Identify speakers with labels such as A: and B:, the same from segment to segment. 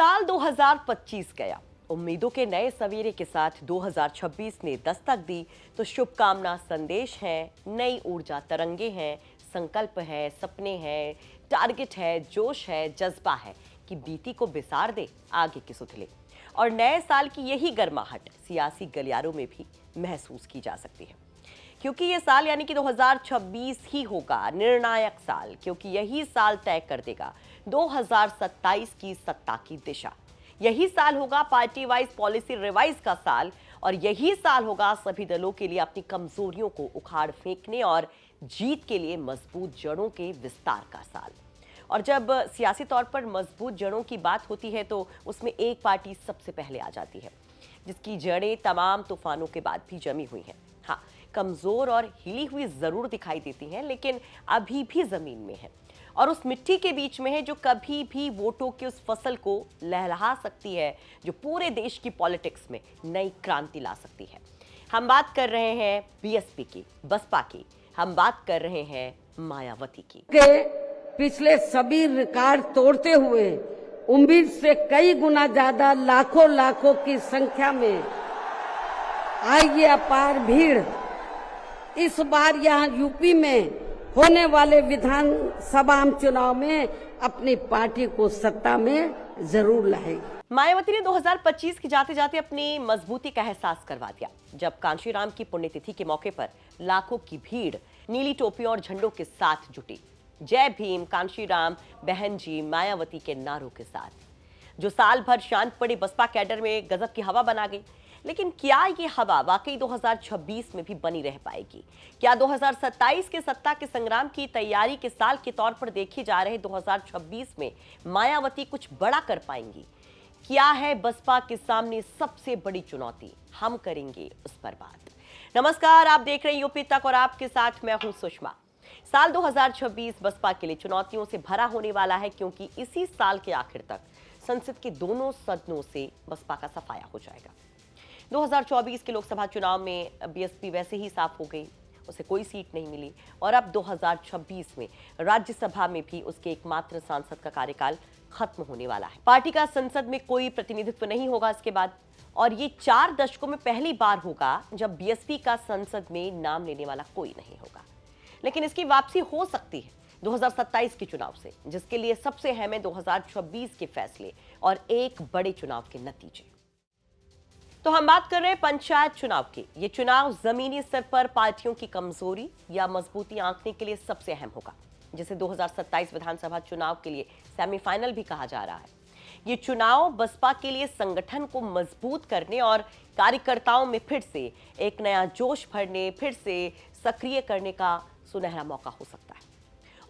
A: साल 2025 गया, उम्मीदों के नए सवेरे के साथ 2026 ने दस्तक दी। तो शुभकामना संदेश है, नई ऊर्जा तरंगे हैं, संकल्प है, सपने हैं, टारगेट है, जोश है, जज्बा है कि बीती को बिसार दे आगे की सुधले। और नए साल की यही गर्माहट सियासी गलियारों में भी महसूस की जा सकती है, क्योंकि ये साल यानी कि 2026 ही होगा निर्णायक साल, क्योंकि यही साल तय कर देगा 2027 की सत्ता की दिशा। यही साल होगा पार्टी वाइज पॉलिसी रिवाइज का साल, और यही साल होगा सभी दलों के लिए अपनी कमजोरियों को उखाड़ फेंकने और जीत के लिए मजबूत जड़ों के विस्तार का साल। और जब सियासी तौर पर मजबूत जड़ों की बात होती है तो उसमें एक पार्टी सबसे पहले आ जाती है, जिसकी जड़ें तमाम तूफानों के बाद भी जमी हुई हैं। हाँ, कमजोर और हिली हुई जरूर दिखाई देती हैं, लेकिन अभी भी जमीन में है और उस मिट्टी के बीच में है जो कभी भी वोटों की उस फसल को लहलहा सकती है, जो पूरे देश की पॉलिटिक्स में नई क्रांति ला सकती है। हम बात कर रहे हैं बीएसपी की, बसपा की, हम बात कर रहे हैं मायावती की।
B: पिछले सभी रिकॉर्ड तोड़ते हुए उम्मीद से कई गुना ज्यादा लाखों की संख्या में आई ये अपार भीड़ इस बार यहाँ यूपी में होने वाले विधानसभा चुनाव में अपनी पार्टी को सत्ता में जरूर लाएगी।
A: मायावती ने 2025 की जाते जाते अपनी मजबूती का एहसास करवा दिया, जब कांशीराम की पुण्यतिथि के मौके पर लाखों की भीड़ नीली टोपियों और झंडों के साथ जुटी, जय भीम, कांशीराम, बहन जी, मायावती के नारों के साथ, जो साल भर शांत पड़ी बसपा कैडर में गजब की हवा बना गई। लेकिन क्या ये हवा वाकई 2026 में भी बनी रह पाएगी? क्या 2027 के सत्ता के संग्राम की तैयारी के साल के तौर पर देखे जा रहे 2026 में मायावती कुछ बड़ा कर पाएंगी? क्या है बसपा के सामने सबसे बड़ी चुनौती? हम करेंगे उस पर बात। नमस्कार, आप देख रहे हैं यूपी तक और आपके साथ मैं हूं सुषमा। साल 2026 बसपा के लिए चुनौतियों से भरा होने वाला है, क्योंकि इसी साल के आखिर तक संसद के दोनों सदनों से बसपा का सफाया हो जाएगा। 2024 के लोकसभा चुनाव में बीएसपी वैसे ही साफ हो गई, उसे कोई सीट नहीं मिली, और अब 2026 में राज्यसभा में भी उसके एकमात्र सांसद का कार्यकाल खत्म होने वाला है। पार्टी का संसद में कोई प्रतिनिधित्व नहीं होगा इसके बाद, और ये 4 दशकों में पहली बार होगा जब बीएसपी का संसद में नाम लेने वाला कोई नहीं होगा। लेकिन इसकी वापसी हो सकती है 2027 के चुनाव से, जिसके लिए सबसे अहम है 2026 के फैसले और एक बड़े चुनाव के नतीजे। तो हम बात कर रहे हैं पंचायत चुनाव की। ये चुनाव जमीनी स्तर पर पार्टियों की कमजोरी या मजबूती आंकने के लिए सबसे अहम होगा, जिसे 2027 विधानसभा चुनाव के लिए सेमीफाइनल भी कहा जा रहा है। ये चुनाव बसपा के लिए संगठन को मजबूत करने और कार्यकर्ताओं में फिर से एक नया जोश भरने, फिर से सक्रिय करने का सुनहरा मौका हो सकता है।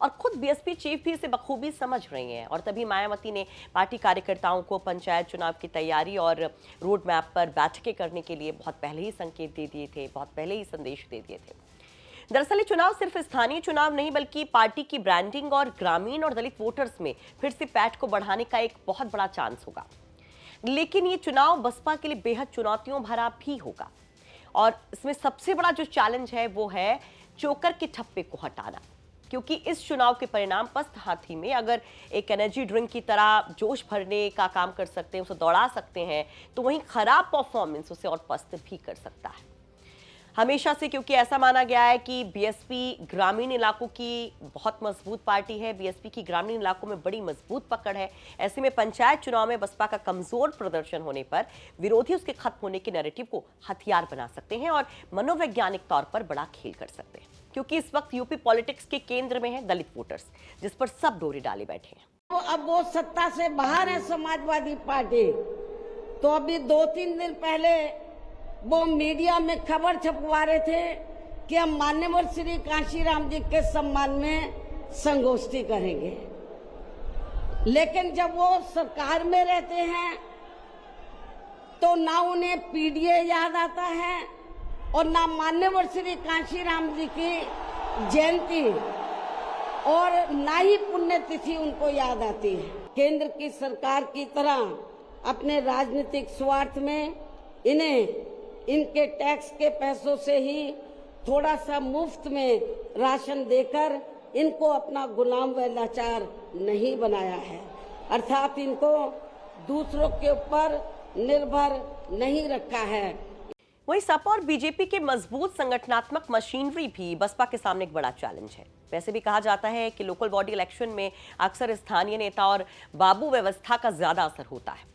A: और खुद बीएसपी चीफ भी इसे बखूबी समझ रही हैं, और तभी मायावती ने पार्टी कार्यकर्ताओं को पंचायत चुनाव की तैयारी और रोड मैप पर बैठकें करने के लिए बहुत पहले ही संकेत दे दिए थे, बहुत पहले ही संदेश दे दिए थे। दरअसल ये चुनाव सिर्फ स्थानीय चुनाव नहीं, बल्कि पार्टी की ब्रांडिंग और ग्रामीण और दलित वोटर्स में फिर से पैठ को बढ़ाने का एक बहुत बड़ा चांस होगा। लेकिन ये चुनाव बसपा के लिए बेहद चुनौतियों भरा भी होगा, और इसमें सबसे बड़ा जो चैलेंज है वो है चोकर के ठप्पे को हटाना, क्योंकि इस चुनाव के परिणाम पस्त हाथी में अगर एक एनर्जी ड्रिंक की तरह जोश भरने का काम कर सकते हैं, उसे दौड़ा सकते हैं, तो वहीं खराब परफॉर्मेंस उसे और पस्त भी कर सकता है हमेशा से, क्योंकि ऐसा माना गया है कि बीएसपी ग्रामीण इलाकों की बहुत मजबूत पार्टी है। बीएसपी की ग्रामीण इलाकों में बड़ी मजबूत पकड़ है। ऐसे में पंचायत चुनाव में बसपा का कमजोर प्रदर्शन होने पर विरोधी उसके खत्म होने के नैरेटिव को हथियार बना सकते हैं और मनोवैज्ञानिक तौर पर बड़ा खेल कर सकते हैं, क्योंकि इस वक्त यूपी पॉलिटिक्स के केंद्र में है दलित वोटर्स, जिस पर सब डोरी डाले बैठे हैं।
B: तो अब वो सत्ता से बाहर है समाजवादी पार्टी, तो अभी 2-3 दिन पहले वो मीडिया में खबर छपवा रहे थे कि हम मान्यवर श्री कांशीराम जी के सम्मान में संगोष्ठी करेंगे। लेकिन जब वो सरकार में रहते हैं तो ना उन्हें पीडीए याद आता है और ना मान्यवर श्री कांशीराम जी की जयंती और ना ही पुण्यतिथि उनको याद आती है। केंद्र की सरकार की तरह अपने राजनीतिक स्वार्थ में इन्हें इनके टैक्स के पैसों से ही थोड़ा सा मुफ्त में राशन देकर इनको अपना गुलाम व लाचार नहीं बनाया है, अर्थात इनको दूसरों के ऊपर निर्भर नहीं रखा है।
A: वहीं सपा और बीजेपी के मजबूत संगठनात्मक मशीनरी भी बसपा के सामने एक बड़ा चैलेंज है। वैसे भी कहा जाता है कि लोकल बॉडी इलेक्शन में अक्सर स्थानीय नेता और बाबू व्यवस्था का ज्यादा असर होता है।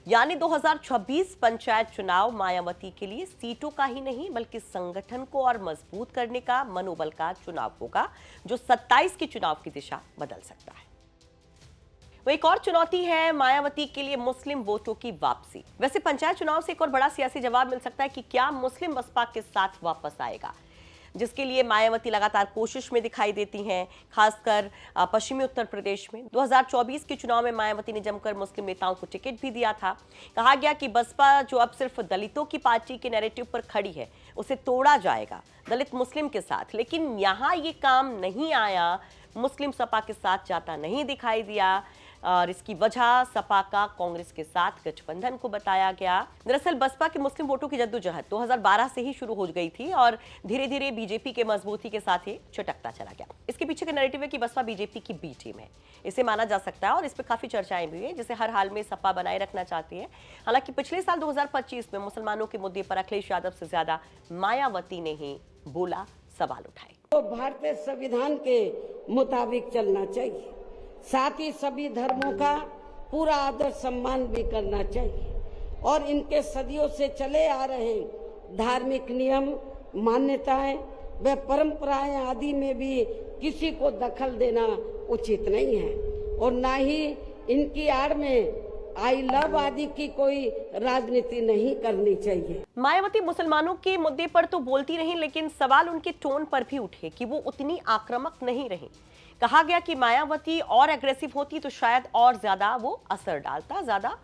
A: यानी 2026 पंचायत चुनाव मायावती के लिए सीटों का ही नहीं बल्कि संगठन को और मजबूत करने का मनोबल का चुनाव होगा, जो 27 के चुनाव की दिशा बदल सकता है। वो एक और चुनौती है मायावती के लिए मुस्लिम वोटों की वापसी। वैसे पंचायत चुनाव से एक और बड़ा सियासी जवाब मिल सकता है कि क्या मुस्लिम बसपा के साथ वापस आएगा, जिसके लिए मायावती लगातार कोशिश में दिखाई देती हैं, खासकर पश्चिमी उत्तर प्रदेश में। 2024 के चुनाव में मायावती ने जमकर मुस्लिम नेताओं को टिकट भी दिया था। कहा गया कि बसपा जो अब सिर्फ दलितों की पार्टी के नैरेटिव पर खड़ी है, उसे तोड़ा जाएगा दलित मुस्लिम के साथ। लेकिन यहाँ ये काम नहीं आया, मुस्लिम सपा के साथ जाता नहीं दिखाई दिया और इसकी वजह सपा का कांग्रेस के साथ गठबंधन को बताया गया। दरअसल बसपा के मुस्लिम वोटों की जद्दोजहद 2012 से ही शुरू हो गई थी और धीरे धीरे बीजेपी के मजबूती के साथ ही चटकता चला गया। इसके पीछे का नैरेटिव है कि बसपा बीजेपी की बी टीम है, इसे माना जा सकता है और इस पर काफी चर्चाएं भी हुई, जिसे हर हाल में सपा बनाए रखना चाहती है। हालांकि पिछले साल 2025 में मुसलमानों के मुद्दे पर अखिलेश यादव से ज्यादा मायावती ने ही बोला, सवाल उठाए।
B: तो भारतीय संविधान के मुताबिक चलना चाहिए, साथ ही सभी धर्मों का पूरा आदर सम्मान भी करना चाहिए और इनके सदियों से चले आ रहे धार्मिक नियम, मान्यताएं व परंपराएं आदि में भी किसी को दखल देना उचित नहीं है और ना ही इनकी आड़ में आई लव आदि की कोई राजनीति नहीं करनी चाहिए।
A: मायावती मुसलमानों के मुद्दे पर तो बोलती रही, लेकिन सवाल उनके टोन पर भी उठे कि वो उतनी आक्रामक नहीं रही। कहा गया कि मायावती और एग्रेसिव होती तो शायद और ज्यादा वो असर डालता, ज्यादा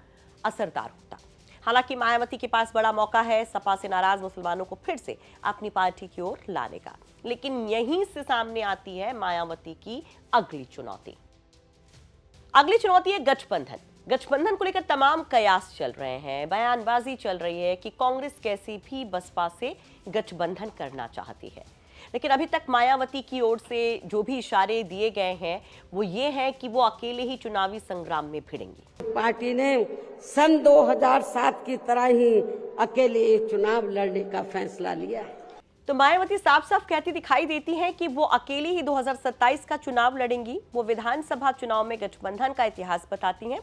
A: असरदार होता। हालांकि मायावती के पास बड़ा मौका है सपा से नाराज मुसलमानों को फिर से अपनी पार्टी की ओर लाने का। लेकिन यहीं से सामने आती है मायावती की अगली चुनौती। अगली चुनौती है गठबंधन। गठबंधन को लेकर तमाम कयास चल रहे हैं, बयानबाजी चल रही है कि कांग्रेस कैसे भी बसपा से गठबंधन करना चाहती है। लेकिन अभी तक मायावती की ओर से जो भी इशारे दिए गए हैं वो ये है कि वो अकेले ही चुनावी संग्राम में भिड़ेंगी।
B: पार्टी ने सन 2007 की तरह ही अकेले चुनाव लड़ने का फैसला लिया है।
A: तो मायावती साफ साफ कहती दिखाई देती हैं कि वो अकेली ही 2027 का चुनाव लड़ेंगी। वो विधानसभा चुनाव में गठबंधन का इतिहास बताती हैं,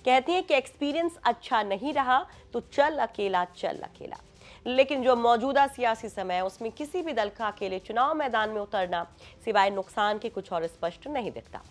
A: कहती हैं कि एक्सपीरियंस अच्छा नहीं रहा तो चल अकेला। लेकिन जो मौजूदा सियासी समय है उसमें किसी भी दल का अकेले चुनाव मैदान में उतरना सिवाय नुकसान के कुछ और स्पष्ट नहीं दिखता।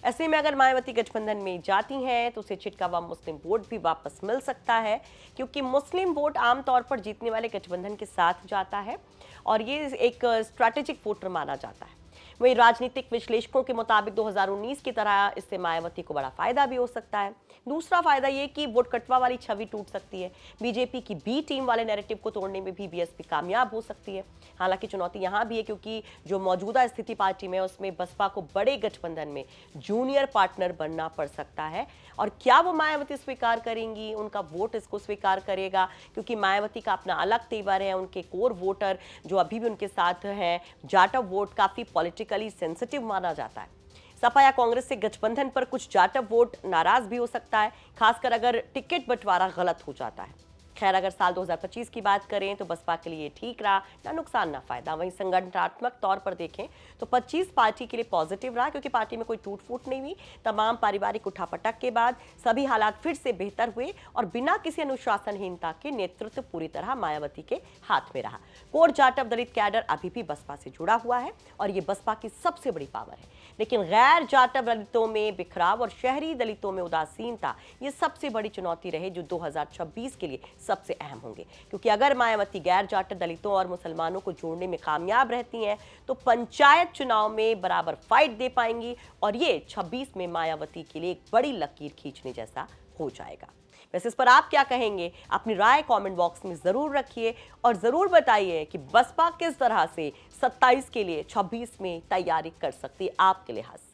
A: ऐसे में अगर मायावती गठबंधन में जाती हैं तो उसे छिटका हुआ मुस्लिम वोट भी वापस मिल सकता है, क्योंकि मुस्लिम वोट आमतौर पर जीतने वाले गठबंधन के साथ जाता है और ये एक स्ट्रैटेजिक वोटर माना जाता है। वहीं राजनीतिक विश्लेषकों के मुताबिक 2019 की तरह इससे मायावती को बड़ा फायदा भी हो सकता है। दूसरा फायदा ये कि वोट कटवा वाली छवि टूट सकती है। बीजेपी की बी टीम वाले नैरेटिव को तोड़ने में भी बीएसपी कामयाब हो सकती है। हालांकि चुनौती यहां भी है क्योंकि जो मौजूदा स्थिति पार्टी में है उसमें बसपा को बड़े गठबंधन में जूनियर पार्टनर बनना पड़ सकता है। और क्या वो मायावती स्वीकार करेंगी, उनका वोट इसको स्वीकार करेगा? क्योंकि मायावती का अपना अलग तेवर है, उनके कोर वोटर जो अभी भी उनके साथ हैं, जाटव वोट काफी पॉलिटिकली सेंसिटिव माना जाता है। सपा या कांग्रेस से गठबंधन पर कुछ जाटव वोट नाराज भी हो सकता है, खासकर अगर टिकट बंटवारा गलत हो जाता है। खैर, अगर साल 2025 की बात करें तो बसपा के लिए ठीक रहा, ना नुकसान ना फायदा। वहीं संगठनात्मक तौर पर देखें तो 25 पार्टी के लिए पॉजिटिव रहा, क्योंकि पार्टी में कोई टूट फूट नहीं हुई। तमाम पारिवारिक उठापटक के बाद सभी हालात फिर से बेहतर हुए और बिना किसी अनुशासनहीनता के नेतृत्व पूरी तरह मायावती के हाथ में रहा। कोर जाटव दलित कैडर अभी भी बसपा से जुड़ा हुआ है और ये बसपा की सबसे बड़ी पावर है। लेकिन गैर जाटव दलितों में बिखराव और शहरी दलितों में उदासीनता ये सबसे बड़ी चुनौती रहे, जो 2026 के लिए सबसे अहम होंगे। क्योंकि अगर मायावती गैर जाटव दलितों और मुसलमानों को जोड़ने में कामयाब रहती हैं तो पंचायत चुनाव में बराबर फाइट दे पाएंगी और ये 26 में मायावती के लिए एक बड़ी लकीर खींचने जैसा हो जाएगा। वैसे इस पर आप क्या कहेंगे? अपनी राय कमेंट बॉक्स में जरूर रखिए और जरूर बताइए कि बसपा किस तरह से 27 के लिए 26 में तैयारी कर सकती है आपके लिहाज से।